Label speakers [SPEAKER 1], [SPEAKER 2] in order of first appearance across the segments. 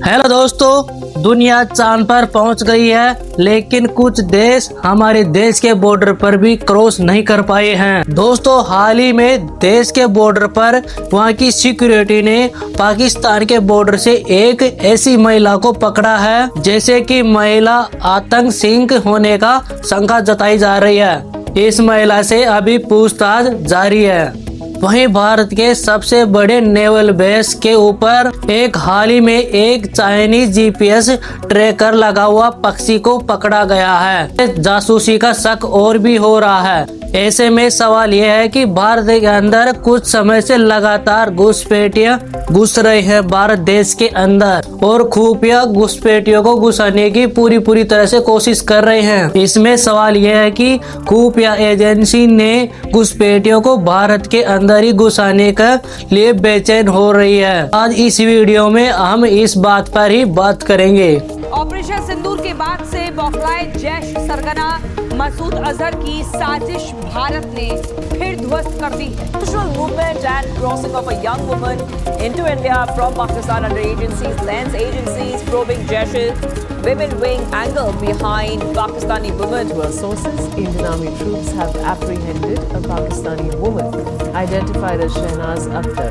[SPEAKER 1] Hello दोस्तों, दुनिया चांद पर पहुंच गई है, लेकिन कुछ देश हमारे देश के बॉर्डर पर भी क्रॉस नहीं कर पाए हैं। दोस्तों, हाल ही में देश के बॉर्डर पर वहां की सिक्योरिटी ने पाकिस्तान के बॉर्डर से एक ऐसी महिला को पकड़ा है जैसे कि महिला आतंक सिंह होने का शंका जताई जा रही है। इस महिला से अभी पूछताछ जारी है। वहीं भारत के सबसे बड़े नेवल बेस के ऊपर एक हाल ही में एक चाइनीज जीपीएस ट्रैकर लगा हुआ पक्षी को पकड़ा गया है। जासूसी का शक और भी हो रहा है। ऐसे में सवाल यह है कि भारत के अंदर कुछ समय से लगातार घुसपैठियां घुस रहे हैं भारत देश के अंदर और खुफिया घुसपैठियों को घुसाने की पूरी तरह से कोशिश कर रहे हैं। इसमें सवाल यह है कि खुफिया एजेंसी ने घुसपैठियों को भारत के अंदर ही घुसाने के लिए बेचैन हो रही है। आज इस वीडियो में हम इस बात पर ही बात करेंगे।
[SPEAKER 2] ऑपरेशन सिंदूर के बाद से बौखलाए जैश सरगना मसूद अजहर की साजिश भारत ने फिर ध्वस्त कर दी है।
[SPEAKER 3] Movement and crossing of a young woman into India from Pakistan under agencies, lens agencies probing Jaish's women wing angle behind Pakistani women. To our sources, Indian Army troops have apprehended a Pakistani woman identified as Shehnaz Akhtar.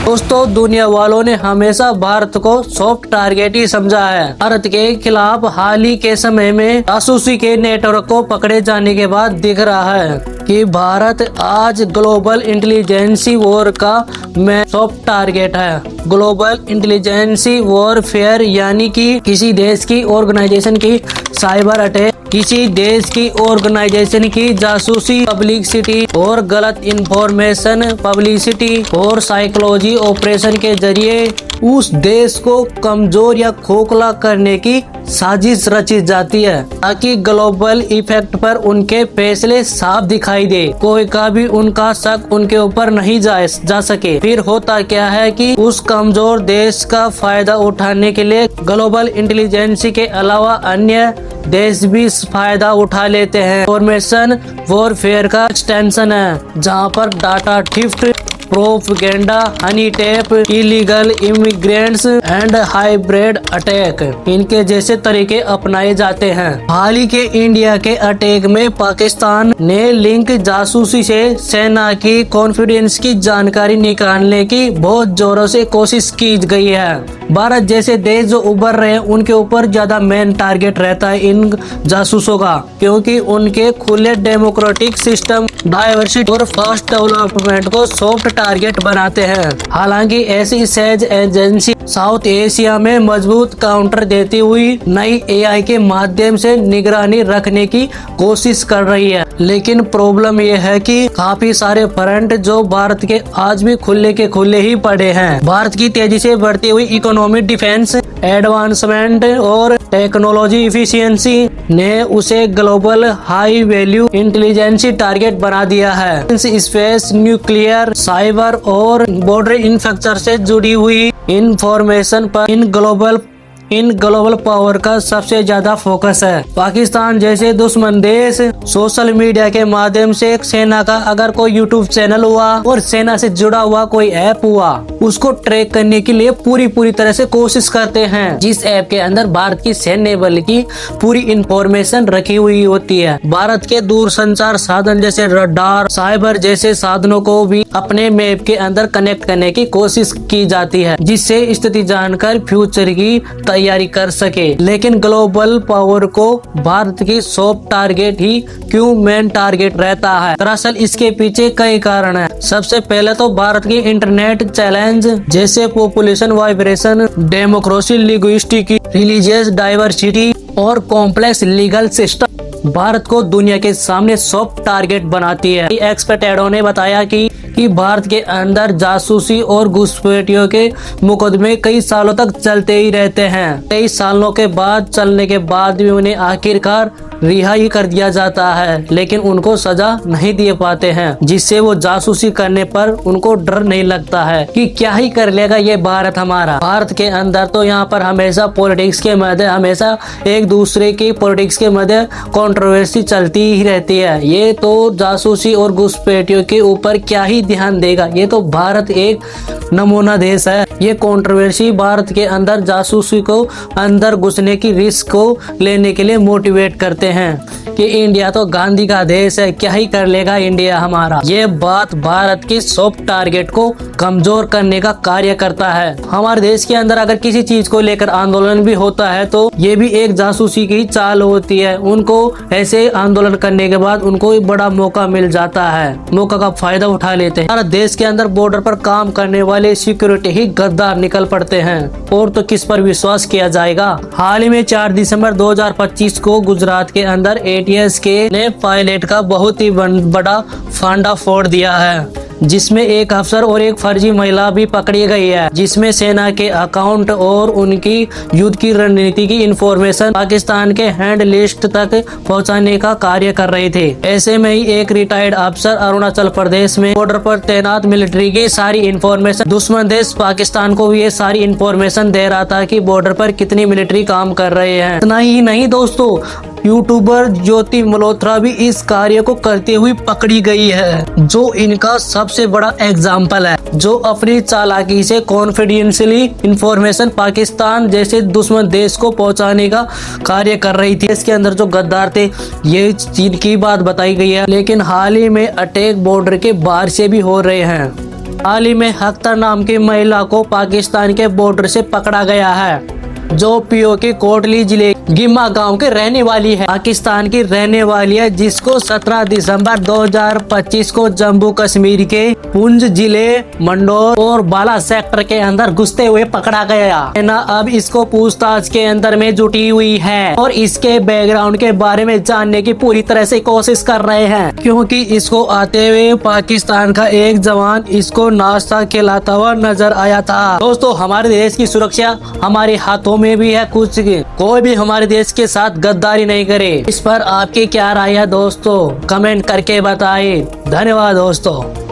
[SPEAKER 1] दोस्तों, दुनिया वालों ने हमेशा भारत को soft target ही समझा है। भारत के खिलाफ हाल ही के समय में जासूसी के नेटवर्क को पकड़े जाने के बाद दिख रहा है कि भारत आज ग्लोबल इंटेलिजेंसी वॉर का में सॉफ्ट टारगेट है। ग्लोबल इंटेलिजेंसी वॉरफेयर यानी कि किसी देश की ऑर्गेनाइजेशन की साइबर अटैक, किसी देश की ऑर्गेनाइजेशन की जासूसी पब्लिसिटी और गलत इंफॉर्मेशन पब्लिसिटी और साइकोलॉजी ऑपरेशन के जरिए उस देश को कमजोर या खोखला करने की साजिश रची जाती है ताकि ग्लोबल इफेक्ट पर उनके फैसले साफ दिखाई दे, कोई का भी उनका शक उनके ऊपर नहीं जा सके। फिर होता क्या है कि उस कमजोर देश का फायदा उठाने के लिए ग्लोबल इंटेलिजेंस के अलावा अन्य देश भी फायदा उठा लेते हैं। इंफॉर्मेशन वॉरफेयर का एक्सटेंशन है जहां पर data theft, propaganda, Honey tap, illegal immigrants and hybrid attack इनके जैसे तरीके अपनाए जाते हैं। हाल ही के इंडिया के अटैक में पाकिस्तान ने लिंक जासूसी से सेना की कॉन्फिडेंस की जानकारी निकालने की बहुत जोरों से कोशिश की गई है। भारत जैसे देश जो उभर रहे हैं उनके ऊपर ज्यादा मेन टारगेट रहता है इन जासूसों का, क्योंकि उनके खुले डेमोक्रेटिक सिस्टम, डाइवर्सिटी और फास्ट डेवलपमेंट को सॉफ्ट टारगेट बनाते हैं। हालांकि ऐसी सहज एजेंसी साउथ एशिया में मजबूत काउंटर देती हुई नई एआई के माध्यम से निगरानी रखने की कोशिश कर रही है। लेकिन प्रॉब्लम यह है कि काफी सारे फ्रंट जो भारत के आज भी खुले के खुले ही पड़े हैं। भारत की तेजी से बढ़ती हुई इकोनॉमी, डिफेंस एडवांसमेंट और टेक्नोलॉजी इफिशियंसी ने उसे global high value intelligence target बना दिया है। स्पेस, न्यूक्लियर, साइबर और बॉर्डर इंफ्रास्ट्रक्चर से जुड़ी हुई इंफॉर्मेशन पर इन ग्लोबल पावर का सबसे ज्यादा फोकस है। पाकिस्तान जैसे दुश्मन देश सोशल मीडिया के माध्यम से सेना का अगर कोई यूट्यूब चैनल हुआ और सेना से जुड़ा हुआ कोई ऐप हुआ, उसको ट्रैक करने के लिए पूरी तरह से कोशिश करते हैं, जिस ऐप के अंदर भारत की सैन्य बल की पूरी इंफॉर्मेशन रखी हुई होती है। भारत के दूरसंचार साधन जैसे रडार, साइबर जैसे साधनों को भी अपने मैप के अंदर कनेक्ट करने की कोशिश की जाती है, जिससे स्थिति जानकर फ्यूचर की तैयारी कर सके। लेकिन ग्लोबल पावर को भारत की सॉफ्ट टारगेट ही क्यों मेन टारगेट रहता है? दरअसल इसके पीछे कई कारण है। सबसे पहले तो भारत की इंटरनेट चैलेंज जैसे population vibration, democracy, linguistic, religious diversity और कॉम्प्लेक्स लीगल सिस्टम भारत को दुनिया के सामने सॉफ्ट टारगेट बनाती है। एक्सपर्टों ने बताया कि भारत के अंदर जासूसी और घुसपैठियों के मुकदमे कई सालों तक चलते ही रहते हैं। कई सालों के बाद चलने के बाद भी उन्हें आखिरकार रिहाई कर दिया जाता है, लेकिन उनको सजा नहीं दे पाते हैं, जिससे वो जासूसी करने पर उनको डर नहीं लगता है कि क्या ही कर लेगा ये भारत हमारा। भारत के अंदर तो यहाँ पर हमेशा पॉलिटिक्स के मध्य हमेशा एक दूसरे की पॉलिटिक्स के मध्य कंट्रोवर्सी चलती ही रहती है। ये तो जासूसी और घुसपैठियों के ऊपर क्या ही ध्यान देगा। ये तो भारत एक नमूना देश है। ये कंट्रोवर्सी भारत के अंदर जासूसी को अंदर घुसने की रिस्क को लेने के लिए मोटिवेट करते हैं कि इंडिया तो गांधी का देश है, क्या ही कर लेगा इंडिया हमारा। ये बात भारत की सॉफ्ट टारगेट को कमजोर करने का कार्य करता है। हमारे देश के अंदर अगर किसी चीज को लेकर आंदोलन भी होता है तो ये भी एक जासूसी की चाल होती है। उनको ऐसे आंदोलन करने के बाद उनको बड़ा मौका मिल जाता है, मौका का फायदा उठा लेते हैं। हमारे देश के अंदर बॉर्डर पर काम करने वाले सिक्योरिटी ही गद्दार निकल पड़ते हैं, और तो किस पर विश्वास किया जाएगा। हाल ही में 4 दिसंबर 2025 को गुजरात के अंदर ATS ने पायलट का बहुत ही बड़ा फांडा फोड़ दिया है, जिसमें एक अफसर और एक फर्जी महिला भी पकड़ी गई है, जिसमें सेना के अकाउंट और उनकी युद्ध की रणनीति की इंफॉर्मेशन पाकिस्तान के हैंड लिस्ट तक पहुंचाने का कार्य कर रहे थे। ऐसे में ही एक रिटायर्ड अफसर अरुणाचल प्रदेश में बॉर्डर पर तैनात मिलिट्री की सारी इंफॉर्मेशन दुश्मन देश पाकिस्तान को ये सारी इंफॉर्मेशन दे रहा था कि बॉर्डर पर कितनी मिलिट्री काम कर रहे हैं। इतना ही नहीं दोस्तों, यूट्यूबर ज्योति मल्होत्रा भी इस कार्य को करते हुए पकड़ी गई है, जो इनका सबसे बड़ा एग्जाम्पल है, जो अपनी चालाकी से कॉन्फिडेंशियली इंफॉर्मेशन पाकिस्तान जैसे दुश्मन देश को पहुंचाने का कार्य कर रही थी। इसके अंदर जो गद्दार थे ये चीन की बात बताई गई है, लेकिन हाल ही में अटैक बॉर्डर के बाहर से भी हो रहे हैं। हाल ही में अख्तर नाम की महिला को पाकिस्तान के बॉर्डर से पकड़ा गया है, जो PO के कोटली जिले गिम्मा गांव के रहने वाली है, पाकिस्तान की रहने वाली है, जिसको 17 दिसंबर 2025 को जम्मू कश्मीर के पुंछ जिले मंडोर और बाला सेक्टर के अंदर घुसते हुए पकड़ा गया। सेना अब इसको पूछताछ के अंदर में जुटी हुई है और इसके बैकग्राउंड के बारे में जानने की पूरी तरह से कोशिश कर रहे हैं, क्योंकि इसको आते हुए पाकिस्तान का एक जवान इसको नाश्ता खिलाता हुआ नजर आया था। दोस्तों, हमारे देश की सुरक्षा हमारे हाथों में भी है। कुछ कोई भी हमारे देश के साथ गद्दारी नहीं करे। इस पर आपकी क्या राय है दोस्तों, कमेंट करके बताइए। धन्यवाद दोस्तों।